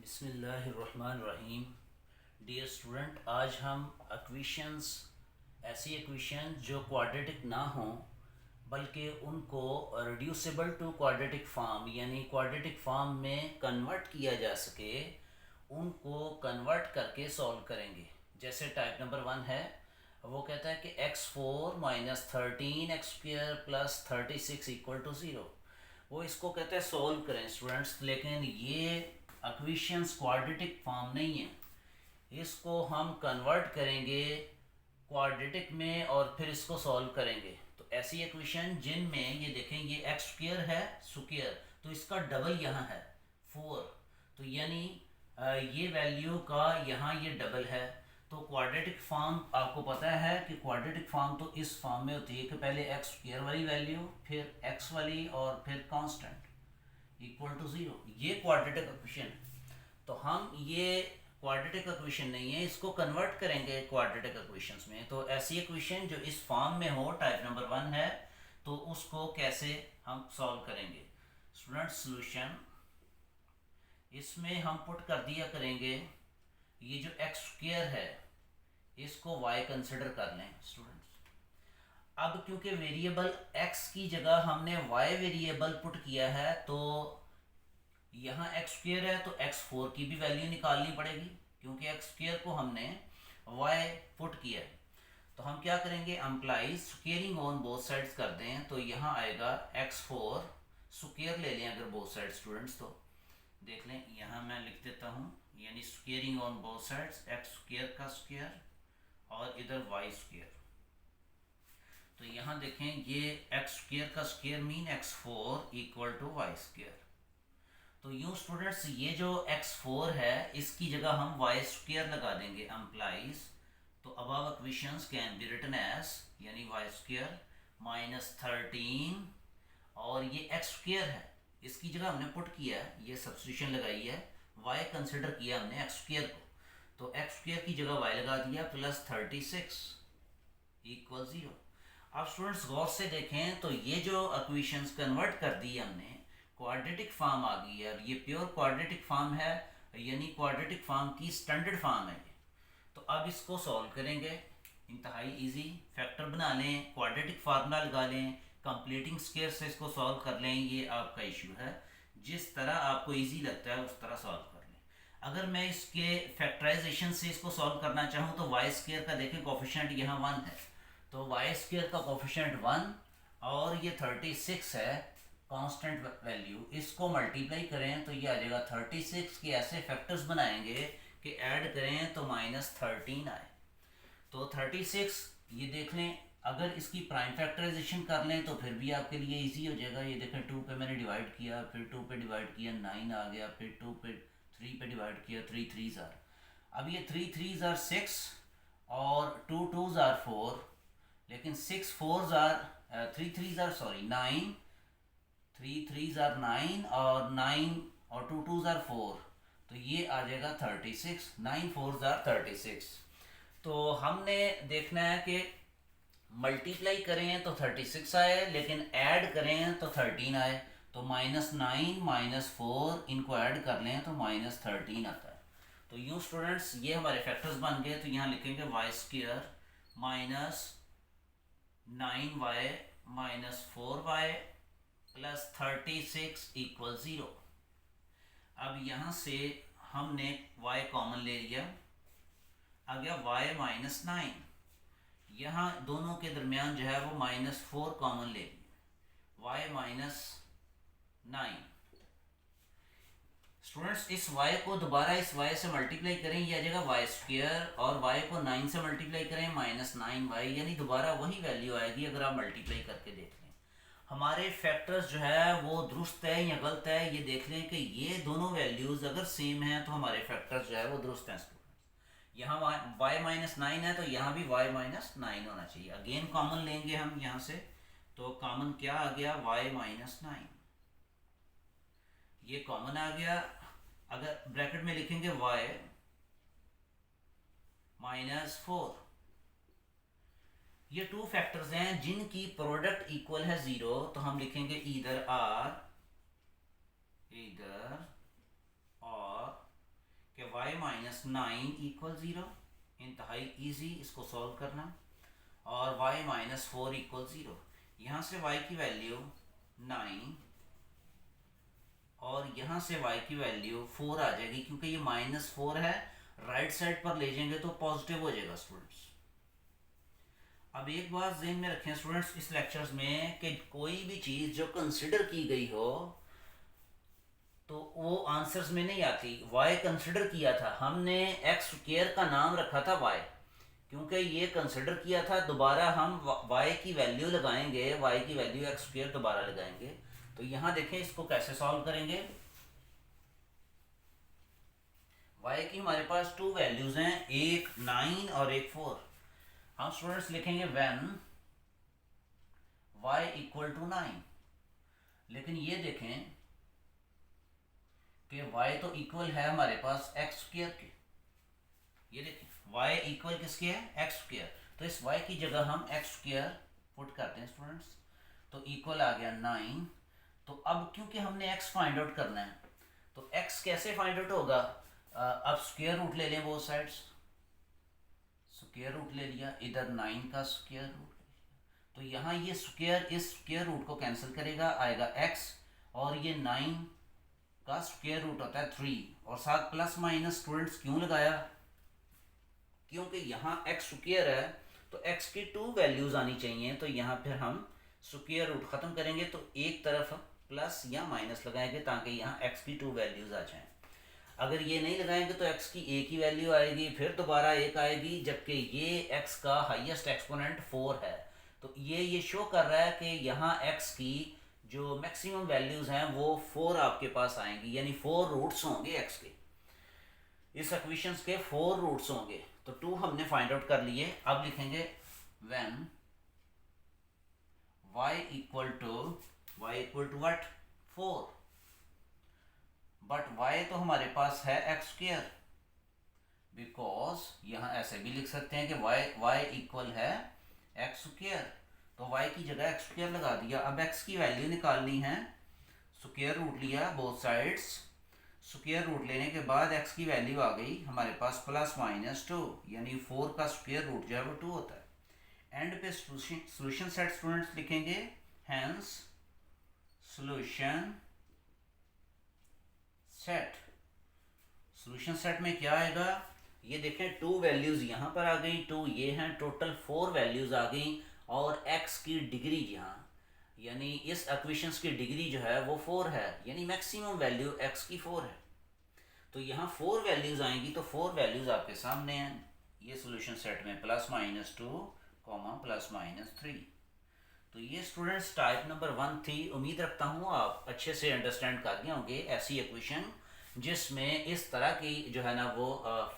बिस्मिल्लाहिर्रहमानिर्रहीम। Dear student, आज हम इक्वेशंस, ऐसी इक्वेशन जो क्वाड्रेटिक ना हों बल्कि उनको रिड्यूसिबल टू क्वाड्रेटिक फॉर्म यानी क्वाड्रेटिक फॉर्म में कन्वर्ट किया जा सके, उनको कन्वर्ट करके सॉल्व करेंगे। जैसे टाइप नंबर 1 है, वो कहता है कि x4 minus 13x² plus 36 equal to 0। वो इसको कहते हैं सॉल्व करें स्टूडेंट्स, लेकिन ये इक्वेशंस क्वाड्रेटिक फॉर्म नहीं है। इसको हम कन्वर्ट करेंगे क्वाड्रेटिक में और फिर इसको सॉल्व करेंगे। तो ऐसी इक्वेशन जिनमें ये देखें, ये x² है स्क्वायर, तो इसका डबल यहाँ है 4, तो यानी ये वैल्यू का यहाँ ये डबल है। तो क्वाड्रेटिक फॉर्म आपको पता है कि क्वाड्रेटिक फॉर्म तो इस फॉर्म में होती है कि पहले x² वाली वैल्यू, फिर x वाली और फिर कांस्टेंट इक्वल टू 0। ये क्वाड्रेटिक इक्वेशन है। तो हम ये क्वाड्रेटिक इक्वेशन नहीं है, इसको कन्वर्ट करेंगे क्वाड्रेटिक इक्वेशंस में। तो ऐसी इक्वेशन जो इस फॉर्म में हो, टाइप नंबर 1 है, तो उसको कैसे हम सॉल्व करेंगे स्टूडेंट। सॉल्यूशन इसमें हम पुट कर दिया करेंगे, ये जो x² है इसको y कंसिडर कर लें स्टूडेंट्स। अब क्योंकि वेरिएबल x की जगह हमने y वेरिएबल पुट किया है, तो यहाँ x² है तो x4 की भी वैल्यू निकालनी पड़ेगी, क्योंकि x² को हमने y पुट किया है। तो हम क्या करेंगे, employees squaring on both sides कर दें, तो यहाँ आएगा x4 स्क्वेयर ले लें अगर बोथ साइड स्टूडेंट्स, तो देख लें यहाँ मैं लिख देता हूँ, यानी squaring on both sides x² का स्क्वेयर और इधर y²। तो यहाँ देखें, ये x² का square mean x4 equal to y²। तो यूँ स्टूडेंट्स, ये जो x4 है इसकी जगह हम y² लगा देंगे, एम्प्लाइज। तो above equations can be written as, यानी y² माइनस 13, और ये x² है इसकी जगह हमने पुट किया है, ये सब्स्टिट्यूशन लगाई है, y कंसिडर किया हमने x² को, तो x² की जगह y लगा दिया, प्लस 36 इक्वल 0। अब स्टूडेंट्स गौर से देखें, तो ये जो इक्वेशंस कन्वर्ट कर दी हमने, क्वाड्रेटिक फॉर्म आ गई है, और ये प्योर क्वाड्रेटिक फॉर्म है, यानी क्वाड्रेटिक फॉर्म की स्टैंडर्ड फॉर्म है ये। तो अब इसको सॉल्व करेंगे, इंतहाई इजी। फैक्टर बना लें, क्वाड्रेटिक फार्मूला लगा लें, कंप्लीटिंग स्क्वायर से इसको सॉल्व कर लें, ये आपका इशू है। जिस तरह आपको इजी लगता है उस तरह सॉल्व कर लें। अगर मैं इसके फैक्टराइजेशन से इसको सॉल्व करना चाहूँ तो y² का देखें कोफिशिएंट यहाँ 1 है, तो y² का कोफिशिएंट 1 और ये 36 है कांस्टेंट वैल्यू, इसको मल्टीप्लाई करें तो ये आ जाएगा 36 के ऐसे फैक्टर्स बनाएंगे कि ऐड करें तो माइनस 13 आए। तो 36 ये देख लें, अगर इसकी प्राइम फैक्टराइजेशन कर लें तो फिर भी आपके लिए इजी हो जाएगा। ये देखें, 2 पे मैंने डिवाइड किया, फिर 2 पे डिवाइड किया 9 आ गया, फिर 2 पे 3 पे डिवाइड किया 3 3s आर। अब ये 3 3s आर 6 और 2 2s आर 4, लेकिन 6 4s are 3 3s are sorry 9, 3 3s are 9 और 9 और 2 2s आर 4, तो ये आ जाएगा 36, 9 4s आर 36। तो हमने देखना है कि मल्टीप्लाई करें तो 36 आए, लेकिन ऐड करें तो 13 आए। तो -9 -4 इनको ऐड कर लें तो -13 आता है। तो यूँ स्टूडेंट्स, ये हमारे फैक्टर्स बन गए। तो यहाँ लिखेंगे y² minus 9y minus 4y plus 36 equal 0। अब यहाँ से हमने y कॉमन ले लिया, आ गया y माइनस 9, यहाँ दोनों के दरमियान जो है वो -4 कॉमन ले लिया, y माइनस 9। स्टूडेंट्स, इस y को दोबारा इस y से मल्टीप्लाई करें, यह आ जाएगा y², और y को 9 से मल्टीप्लाई करें -9y, यानी दोबारा वही वैल्यू आएगी अगर आप मल्टीप्लाई करके देख लें। हमारे फैक्टर्स जो है वो दुरुस्त है या गलत है, ये देख लें कि ये दोनों वैल्यूज़ अगर सेम हैं तो हमारे फैक्टर्स जो है वो दुरुस्त हैं स्टूडेंट्स। यहाँ y माइनस 9 है तो यहाँ भी y माइनस 9 होना चाहिए। अगेन कॉमन लेंगे हम यहाँ से, तो कॉमन क्या आ गया, y माइनस 9, ये कॉमन आ गया। अगर ब्रैकेट में लिखेंगे y माइनस 4, ये 2 फैक्टर्स हैं जिनकी प्रोडक्ट इक्वल है 0, तो हम लिखेंगे इधर r इधर और माइनस 9 इक्वल 0, इंतहाई ईजी इसको सॉल्व करना, और y माइनस 4 इक्वल 0। यहाँ से y की वैल्यू 9 और यहाँ से y की वैल्यू 4 आ जाएगी, क्योंकि ये माइनस 4 है, राइट साइड पर ले जाएंगे तो पॉजिटिव हो जाएगा स्टूडेंट्स। अब एक बात ज़हन में रखें स्टूडेंट्स इस लेक्चर्स में कि कोई भी चीज़ जो कंसिडर की गई हो तो वो आंसर्स में नहीं आती। y कंसिडर किया था हमने, एक्स स्क्वायर का नाम रखा था y, क्योंकि ये कंसिडर किया था। दोबारा हम y की वैल्यू लगाएंगे, y की वैल्यू एक्स स्क्वायर दोबारा लगाएंगे। तो यहाँ देखें इसको कैसे सॉल्व करेंगे। y की हमारे पास 2 वैल्यूज हैं, एक 9 और एक 4। हम स्टूडेंट्स लिखेंगे व्हेन y इक्वल टू 9। लेकिन ये देखें कि y तो इक्वल है हमारे पास एक्स स्क्वायर के। ये देखें y इक्वल किसके है, एक्स स्क्वायर। तो इस y की जगह हम एक्स स्क्वायर पुट करते हैं स्टूडेंट्स, तो इक्वल आ गया 9। तो अब क्योंकि हमने x फाइंड आउट करना है, तो x कैसे फाइंड आउट होगा। अब स्क्वायर रूट ले लें बोथ साइड्स, स्क्वायर रूट ले लिया, इधर 9 का स्क्वायर रूट, तो यहाँ ये स्क्वायर इस स्क्वायर रूट को कैंसिल करेगा, आएगा x, और ये 9 का स्क्वायर रूट होता है 3, और साथ प्लस माइनस स्टूडेंट्स क्यों लगाया, क्योंकि यहाँ x स्क्वायर है तो x की 2 वैल्यूज आनी चाहिए। तो यहाँ फिर हम स्क्वायर रूट ख़त्म करेंगे तो एक तरफ प्लस या माइनस लगाएंगे ताकि यहाँ x की 2 वैल्यूज आ जाएं। अगर ये नहीं लगाएंगे तो x की एक ही वैल्यू आएगी, फिर दोबारा एक आएगी, जबकि ये x का हाईएस्ट एक्सपोनेंट 4 है। तो ये शो कर रहा है कि यहाँ x की जो मैक्सिमम वैल्यूज हैं वो 4 आपके पास आएंगी, यानी 4 रूट्स होंगे x के, इस इक्वेशंस के 4 रूट्स होंगे। तो 2 हमने फाइंड आउट कर लिए। अब लिखेंगे when y equal to what 4, but y तो हमारे पास है एक्स स्क्वायर, बिकॉज यहाँ ऐसे भी लिख सकते हैं कि y इक्वल है एक्स स्क्वायर, तो y की जगह एक्स स्क्वायर लगा दिया। अब x की वैल्यू निकालनी है, स्क्वायर रूट लिया बोथ साइड्स, स्क्वायर रूट लेने के बाद x की वैल्यू आ गई हमारे पास प्लस माइनस 2, यानी 4 का स्क्वायर रूट जो है वो 2 होता है। एंड पे सॉल्यूशन सेट स्टूडेंट्स लिखेंगे, hence solution set. Solution set में क्या आएगा, ये देखें 2 वैल्यूज यहाँ पर आ गई, 2 ये हैं, टोटल 4 वैल्यूज आ गई, और x की डिग्री यहाँ, यानी इस इक्वेशंस की डिग्री जो है वो 4 है, यानी मैक्सिमम वैल्यू x की 4 है। तो यहाँ 4 वैल्यूज आएंगी, तो 4 वैल्यूज आपके सामने हैं ये सॉल्यूशन सेट में, प्लस माइनस 2 प्लस माइनस 3। तो ये स्टूडेंट्स टाइप नंबर 1 थी। उम्मीद रखता हूँ आप अच्छे से अंडरस्टैंड कर गए होंगे ऐसी इक्वेशन जिसमें इस तरह की जो है ना वो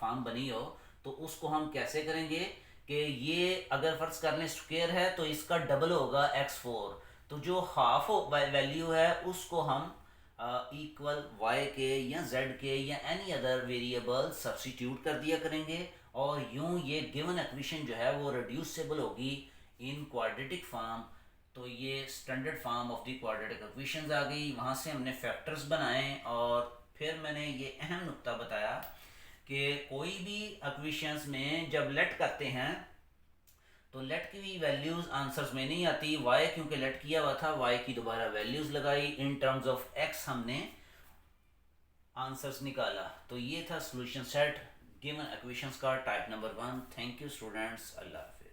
फॉर्म बनी हो। तो उसको हम कैसे करेंगे कि ये अगर फर्ज कर लें स्क्वायर है तो इसका डबल होगा x4, तो जो हाफ वैल्यू है उसको हम इक्वल y के या z के या एनी अदर वेरिएबल सब्स्टिट्यूट कर दिया करेंगे, और यूं ये गिवन इक्वेशन जो है वो रिड्यूसिबल होगी इन क्वाड्रेटिक फॉर्म। तो ये standard form of the quadratic equations आ गई। वहाँ से हमने फैक्टर्स बनाए, और फिर मैंने ये अहम नुक्ता बताया कि कोई भी इक्वेशंस में जब लेट करते हैं तो लेट की भी वैल्यूज आंसर्स में नहीं आती, y क्योंकि लेट किया हुआ था, y की दोबारा वैल्यूज लगाई, इन टर्म्स ऑफ x हमने आंसर्स निकाला। तो ये था सॉल्यूशन सेट गिवन इक्वेशंस का type number 1। Thank you students, अल्लाह हाफिज़।